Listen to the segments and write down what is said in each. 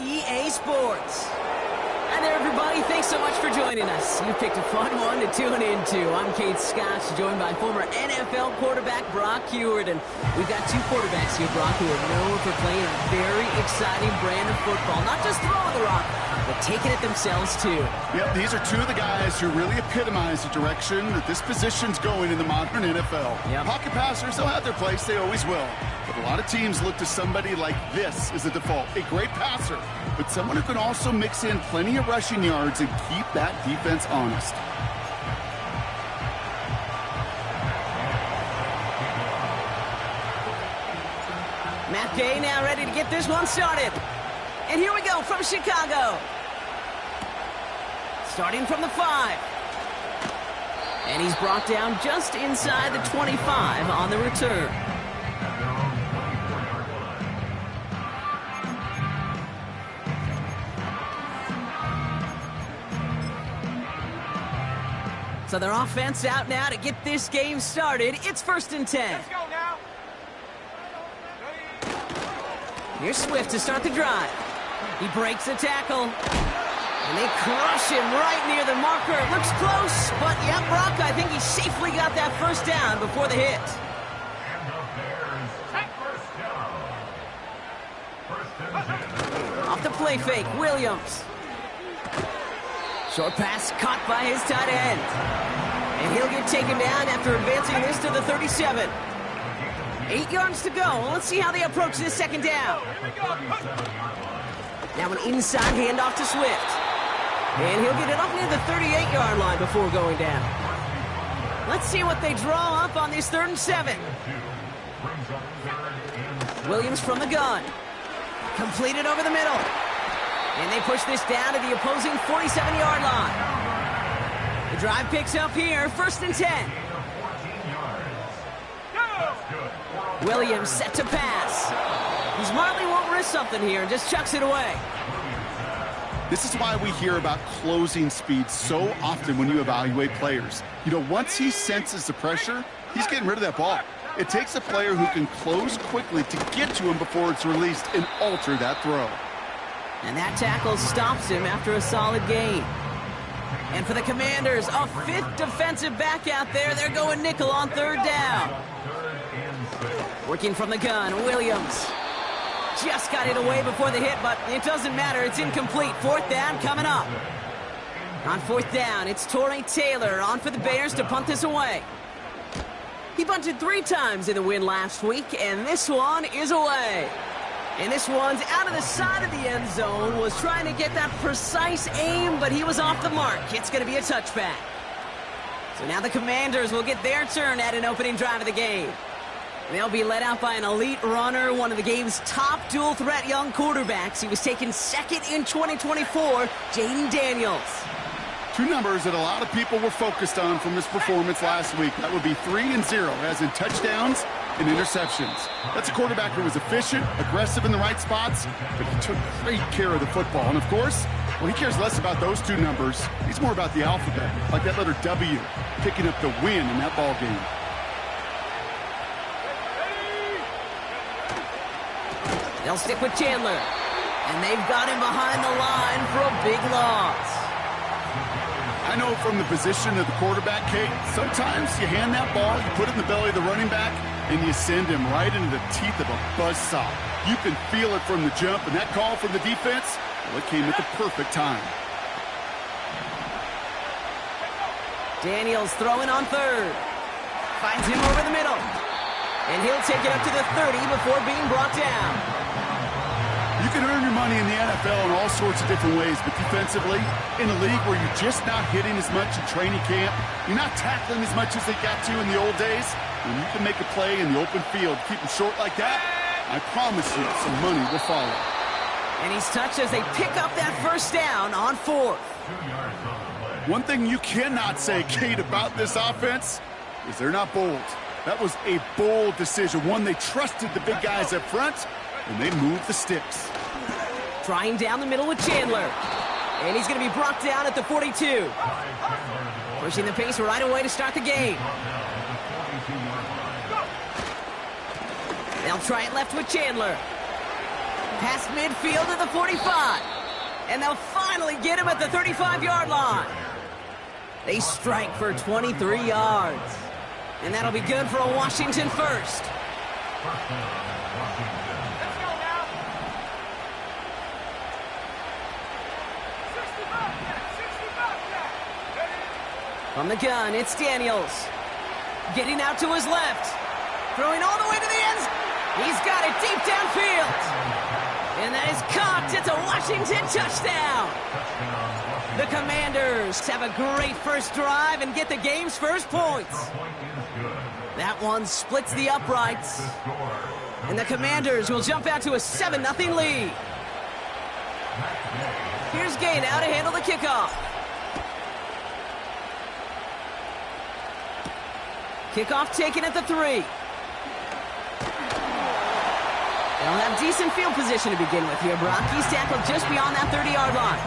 EA Sports. Hi there, everybody. Thanks so much for joining us. You picked a fun one to tune into. I'm Kate Scott, joined by former NFL quarterback Brock Huard. And we've got two quarterbacks here, Brock, who are known for playing a very exciting brand of football. Not just throwing the rock, but taking it themselves, too. Yep, these are two of the guys who really epitomize the direction that this position's going in the modern NFL. Yep. Pocket passers, they'll have their place. They always will. But a lot of teams look to somebody like this as a default. A great passer, but someone who can also mix in plenty of rushing yards and keep that defense honest. Matt Gay now ready to get this one started. And here we go from Chicago. Starting from the 5. And he's brought down just inside the 25 on the return. So their offense out now to get this game started. It's 1st and 10. Let's go now. Here's Swift to start the drive. He breaks a tackle. And they crush him right near the marker. Looks close, but yeah, Brock, I think he safely got that first down before the hit. Off the play fake, Williams. Short pass caught by his tight end. And he'll get taken down after advancing this to the 37. 8 yards to go. Let's see how they approach this second down. Now an inside handoff to Swift. And he'll get it up near the 38-yard line before going down. Let's see what they draw up on this 3rd and 7. Williams from the gun. Completed over the middle. And they push this down to the opposing 47-yard line. The drive picks up here, 1st and 10. Williams set to pass. He smartly won't risk something here and just chucks it away. This is why we hear about closing speed so often when you evaluate players. You know, once he senses the pressure, he's getting rid of that ball. It takes a player who can close quickly to get to him before it's released and alter that throw. And that tackle stops him after a solid gain. And for the Commanders, a 5th defensive back out there. They're going nickel on 3rd down. Working from the gun, Williams. Just got it away before the hit, but it doesn't matter. It's incomplete. 4th down coming up. On 4th down, it's Torrey Taylor on for the Bears to punt this away. He bunted 3 times in the win last week, and this one is away. And this one's out of the side of the end zone. Was trying to get that precise aim, but he was off the mark. It's going to be a touchback. So now the Commanders will get their turn at an opening drive of the game. They'll be led out by an elite runner, one of the game's top dual-threat young quarterbacks. He was taken 2nd in 2024, Jayden Daniels. 2 numbers that a lot of people were focused on from his performance last week. That would be 3 and 0, as in touchdowns and interceptions. That's a quarterback who was efficient, aggressive in the right spots, but he took great care of the football. And of course, well, he cares less about those 2 numbers. He's more about the alphabet, like that letter W, picking up the win in that ball game. They'll stick with Chandler. And they've got him behind the line for a big loss. I know from the position of the quarterback, Kate, sometimes you hand that ball, you put it in the belly of the running back, and you send him right into the teeth of a buzzsaw. You can feel it from the jump, and that call from the defense, well, it came at the perfect time. Daniels throwing on 3rd. Finds him over the middle. And he'll take it up to the 30 before being brought down. You can earn your money in the NFL in all sorts of different ways, but defensively, in a league where you're just not hitting as much in training camp, you're not tackling as much as they got to in the old days, when you can make a play in the open field, keep them short like that, I promise you some money will follow. And he's touched as they pick up that 1st down on 4th. One thing you cannot say, Kate, about this offense is they're not bold. That was a bold decision, one they trusted the big guys up front, and they moved the sticks. Trying down the middle with Chandler. And he's going to be brought down at the 42. Pushing the pace right away to start the game. They'll try it left with Chandler. Past midfield at the 45. And they'll finally get him at the 35-yard line. They strike for 23 yards. And that'll be good for a Washington first. From the gun, it's Daniels. Getting out to his left. Throwing all the way to the end zone. He's got it deep downfield. And that is caught. It's a Washington touchdown. The Commanders have a great first drive and get the game's first points. That one splits the uprights. And the Commanders will jump out to a 7-0 lead. Here's Gay now to handle the kickoff. Kickoff taken at the 3. They'll have decent field position to begin with here. Brock, he's tackled just beyond that 30-yard line.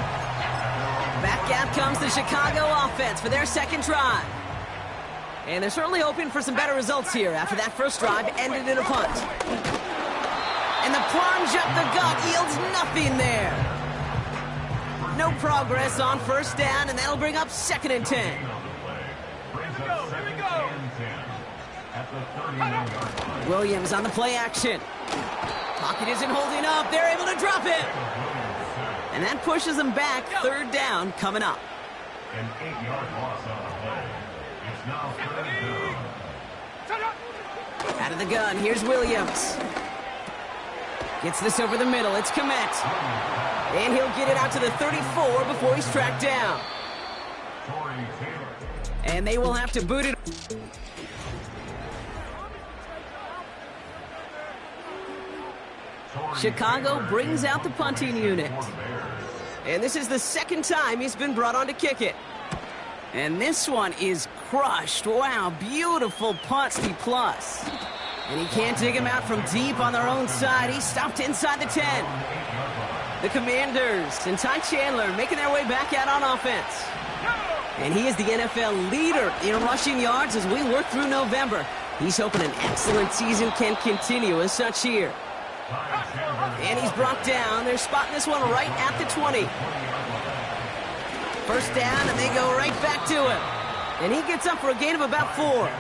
Back out comes the Chicago offense for their second drive. And they're certainly hoping for some better results here after that first drive ended in a punt. And the plunge up the gut yields nothing there. No progress on first down, and that'll bring up 2nd and 10. Williams on the play action. Pocket isn't holding up. They're able to drop it. And that pushes them back. 3rd down coming up. An 8-yard loss on the play. It's now 3rd down. Out of the gun, here's Williams. Gets this over the middle. It's Kmet. And he'll get it out to the 34 before he's tracked down. And they will have to boot it. Chicago brings out the punting unit. And this is the 2nd time he's been brought on to kick it. And this one is crushed. Wow, beautiful punt, plus. And he can't dig him out from deep on their own side. He's stopped inside the 10. The Commanders and Ty Chandler making their way back out on offense. And he is the NFL leader in rushing yards as we work through November. He's hoping an excellent season can continue as such here. And he's brought down. They're spotting this one right at the 20. First down, and they go right back to him. And he gets up for a gain of about 4.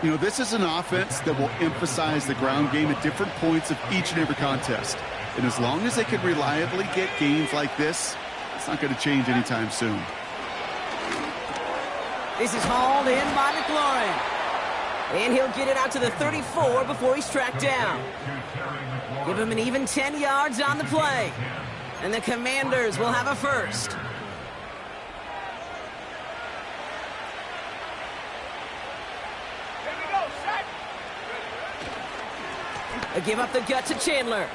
You know, this is an offense that will emphasize the ground game at different points of each and every contest. And as long as they can reliably get gains like this, it's not going to change anytime soon. This is hauled in by McLaurin. And he'll get it out to the 34 before he's tracked down. Give him an even 10 yards on the play. And the Commanders will have a first. A give up the gut to Chandler.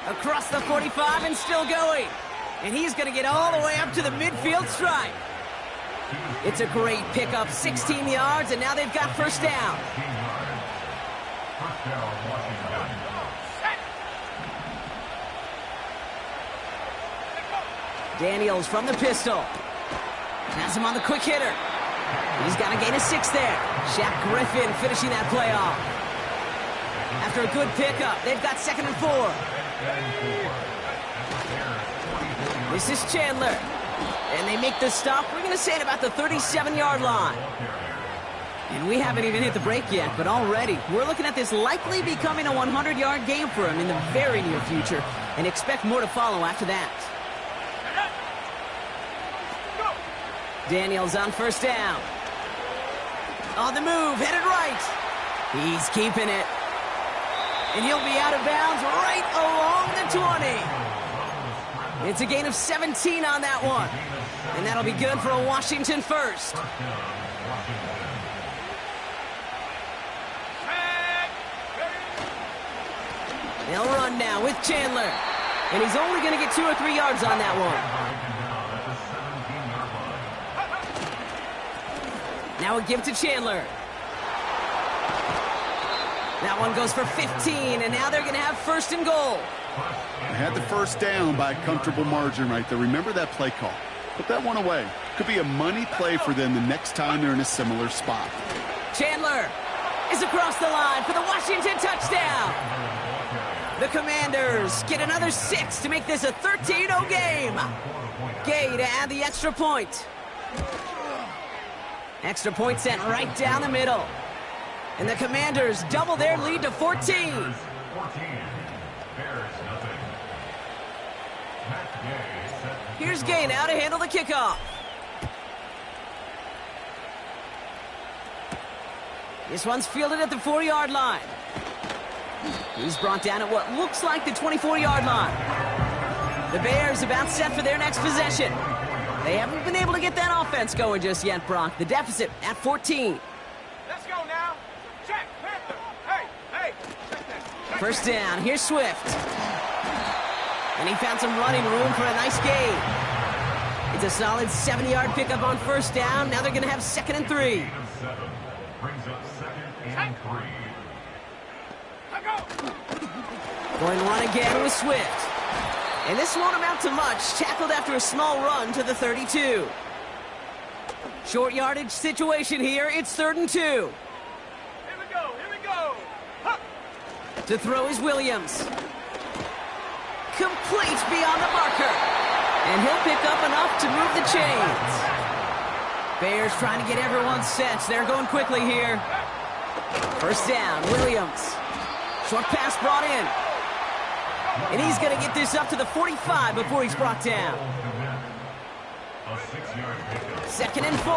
Across the 45 and still going. And he's going to get all the way up to the midfield stripe. It's a great pickup, 16 yards, and now they've got first down. Daniels from the pistol. Has him on the quick hitter. He's got a gain of 6 there. Shaq Griffin finishing that play off. After a good pickup, they've got 2nd and 4. This is Chandler. And they make the stop, we're going to say, at about the 37-yard line. And we haven't even hit the break yet, but already we're looking at this likely becoming a 100-yard game for him in the very near future, and expect more to follow after that. Daniels on first down. On the move, headed right. He's keeping it. And he'll be out of bounds right along the 20. It's a gain of 17 on that one. And that'll be good for a Washington first. They'll run now with Chandler. And he's only going to get 2 or 3 yards on that one. Now a give to Chandler. That one goes for 15, and now they're going to have 1st and goal. They had the first down by a comfortable margin right there. Remember that play call. Put that one away. Could be a money play for them the next time they're in a similar spot. Chandler is across the line for the Washington touchdown. The Commanders get another 6 to make this a 13-0 game. Gay to add the extra point. Extra point sent right down the middle. And the Commanders double their lead to 14. Here's Gay now to handle the kickoff. This one's fielded at the 4-yard line. He's brought down at what looks like the 24-yard line. The Bears about set for their next possession. They haven't been able to get that offense going just yet, Brock. The deficit at 14. Let's go now. Check, Panther. Hey, check that. First down, here's Swift. And he found some running room for a nice gain. It's a solid 70-yard pickup on first down. Now they're going to have 2nd and 3. Brings up 2nd and 3. Going to run again with Swift. And this won't amount to much. Tackled after a small run to the 32. Short yardage situation here. It's 3rd and 2. Here we go. Huh. To throw is Williams. Complete beyond the marker. And he'll pick up enough to move the chains. Bears trying to get everyone set. They're going quickly here. First down, Williams. Short pass brought in. And he's going to get this up to the 45 before he's brought down. 2nd and 4.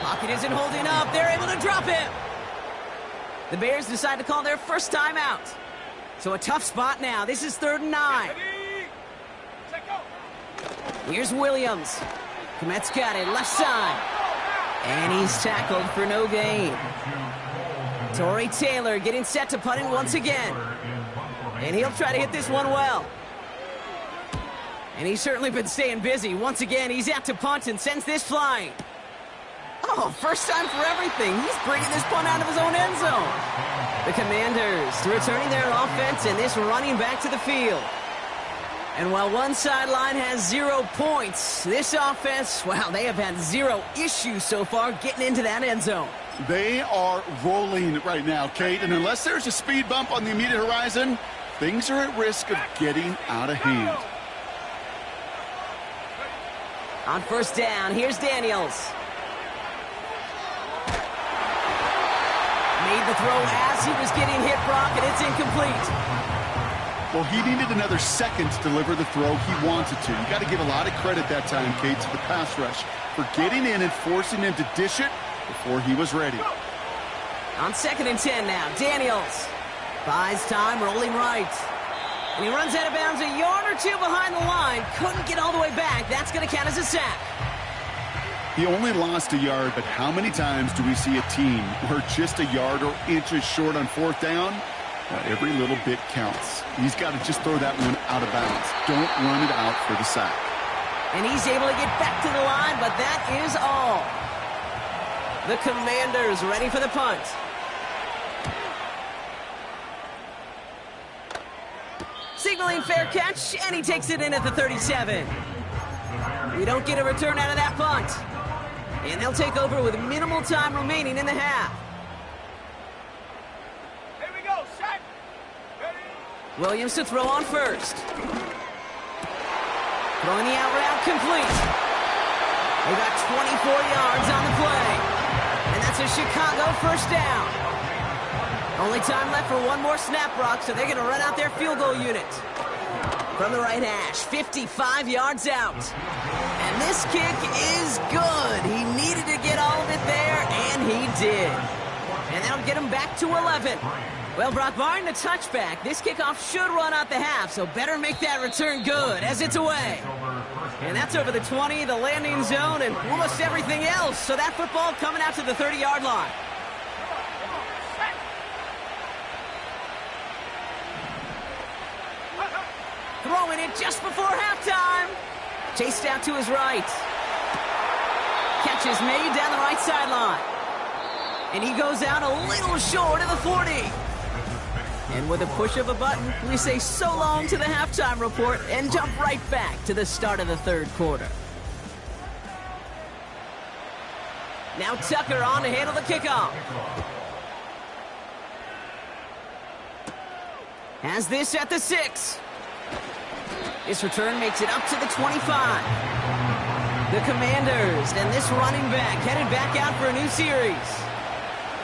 Pocket isn't holding up. They're able to drop him. The Bears decide to call their first time out. So a tough spot now. This is 3rd and 9. Here's Williams. Komet's got it, left side. And he's tackled for no gain. Torrey Taylor getting set to punt it once again. And he'll try to hit this one well. And he's certainly been staying busy. Once again, he's out to punt and sends this flying. Oh, first time for everything. He's bringing this punt out of his own end zone. The Commanders returning their offense and this running back to the field. And while one sideline has 0 points, this offense, well, they have had 0 issues so far getting into that end zone. They are rolling right now, Kate, and unless there's a speed bump on the immediate horizon, things are at risk of getting out of hand. On first down, here's Daniels. Made the throw as he was getting hit, Brock, and it's incomplete. Well, he needed another second to deliver the throw he wanted to. You got to give a lot of credit that time, Kate, to the pass rush for getting in and forcing him to dish it before he was ready. On 2nd and 10 now, Daniels buys time, rolling right. And he runs out of bounds a yard or 2 behind the line. Couldn't get all the way back. That's going to count as a sack. He only lost a yard, but how many times do we see a team where just a yard or inches short on 4th down? Every little bit counts. He's got to just throw that one out of bounds. Don't run it out for the sack. And he's able to get back to the line, but that is all. The Commanders ready for the punt. Signaling fair catch, and he takes it in at the 37. We don't get a return out of that punt. And they'll take over with minimal time remaining in the half. Here we go, set. Ready. Williams to throw on first. Throwing the out route complete. They got 24 yards on the play. And that's a Chicago first down. Only time left for one more snap, Brock, so they're going to run out their field goal unit. From the right hash, 55 yards out. And this kick is good. He needed to get all of it there, and he did. And that'll get him back to 11. Well, Brock, barring the touchback, this kickoff should run out the half, so better make that return good as it's away. And that's over the 20, the landing zone, and almost everything else. So that football coming out to the 30-yard line. Throwing it just before halftime. Chased out to his right. Catch is made down the right sideline. And he goes out a little short of the 40. And with a push of a button, we say so long to the halftime report and jump right back to the start of the third quarter. Now Tucker on to handle the kickoff. Has this at the 6. This return makes it up to the 25. The Commanders and this running back headed back out for a new series.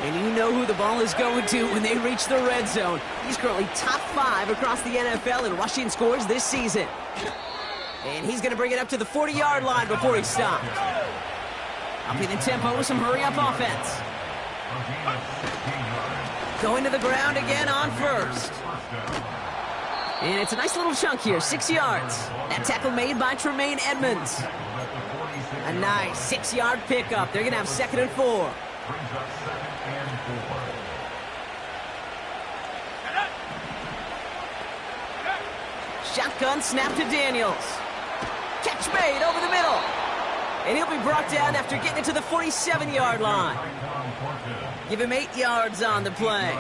And you know who the ball is going to when they reach the red zone. He's currently top 5 across the NFL in rushing scores this season. And he's going to bring it up to the 40-yard line before he stopped. Upping the tempo with some hurry-up offense. Going to the ground again on first. And it's a nice little chunk here, 6 yards. That tackle made by Tremaine Edmonds. A nice 6-yard pickup. They're going to have 2nd and 4. Shotgun snap to Daniels. Catch made over the middle. And he'll be brought down after getting it to the 47-yard line. Give him 8 yards on the play.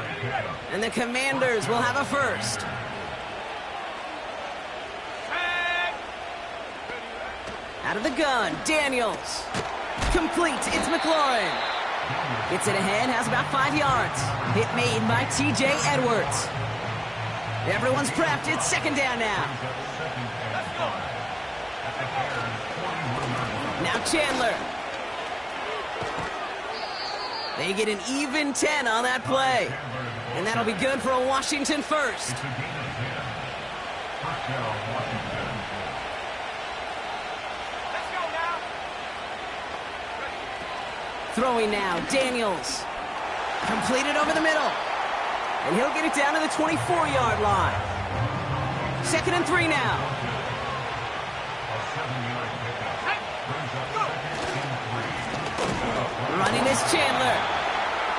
And the Commanders will have a first. Out of the gun, Daniels. Complete, it's McLaurin. Gets it ahead, has about 5 yards. Hit made by T.J. Edwards. Everyone's prepped, it's 2nd down now. Now Chandler. They get an even 10 on that play. And that'll be good for a Washington first. Throwing now, Daniels. Completed over the middle. And he'll get it down to the 24-yard line. 2nd and 3 now. Running is Chandler.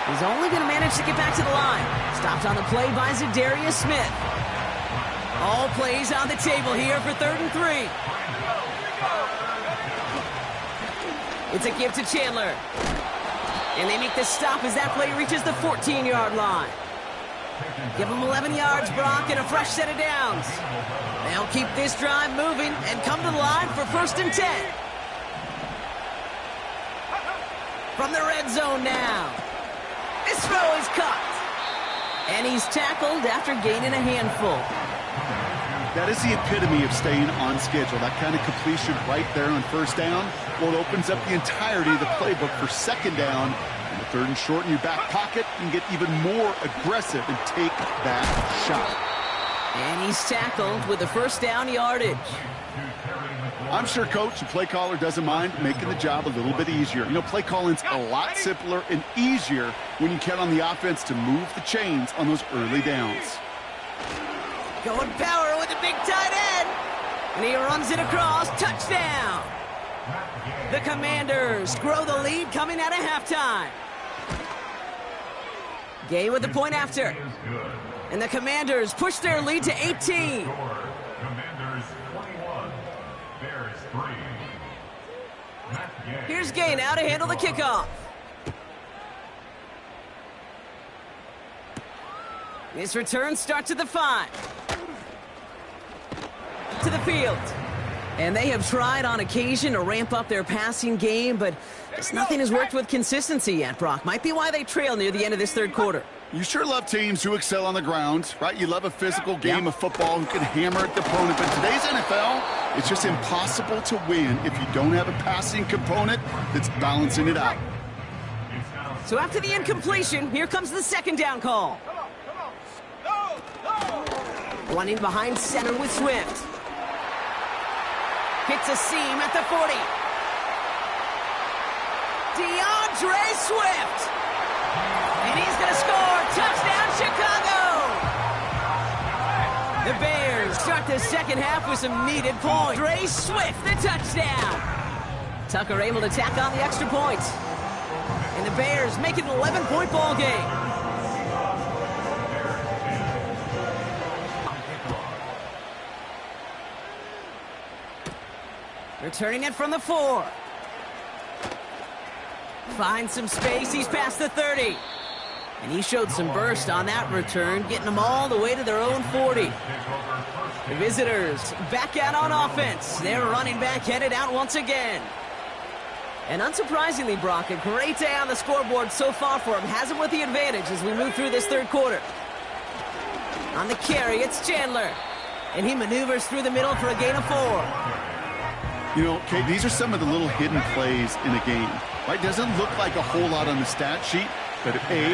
He's only going to manage to get back to the line. Stopped on the play by Zadarius Smith. All plays on the table here for 3rd and 3. It's a give to Chandler. And they make the stop as that play reaches the 14-yard line. Give them 11 yards, Brock, and a fresh set of downs. They'll keep this drive moving and come to the line for 1st and 10. From the red zone now. This throw is caught. And he's tackled after gaining a handful. That is the epitome of staying on schedule. That kind of completion right there on 1st down. Well, it opens up the entirety of the playbook for 2nd down. And the 3rd and short in your back pocket, you can get even more aggressive and take that shot. And he's tackled with the 1st down yardage. I'm sure coach and play caller doesn't mind making the job a little bit easier. You know, play calling's a lot simpler and easier when you count on the offense to move the chains on those early downs. Going power with the big tight end. And he runs it across. Touchdown. The Commanders grow the lead coming out of halftime. Gay with the point after. And the Commanders push their lead to 18. Commanders 21, Bears 3. Here's Gay now to handle the kickoff. This return starts at the 5. To the field. And they have tried on occasion to ramp up their passing game, but just nothing has worked with consistency yet, Brock. Might be why they trail near the end of this 3rd quarter. You sure love teams who excel on the ground, right? You love a physical game of football who can hammer at the opponent. But today's NFL, it's just impossible to win if you don't have a passing component that's balancing it out. So after the incompletion, here comes the 2nd down call. Running behind center with Swift. Hits a seam at the 40. DeAndre Swift. And he's going to score. Touchdown, Chicago. The Bears start the 2nd half with some needed points. DeAndre Swift, the touchdown. Tucker able to tack on the extra point. And the Bears make it an 11-point ball game. Returning it from the 4. Finds some space. He's past the 30. And he showed some burst on that return, getting them all the way to their own 40. The visitors back out on offense. Their running back headed out once again. And unsurprisingly, Brock, a great day on the scoreboard so far for him. Has him with the advantage as we move through this 3rd quarter. On the carry, it's Chandler. And he maneuvers through the middle for a gain of 4. You know, Kate, these are some of the little hidden plays in a game. Right? Doesn't look like a whole lot on the stat sheet, but A,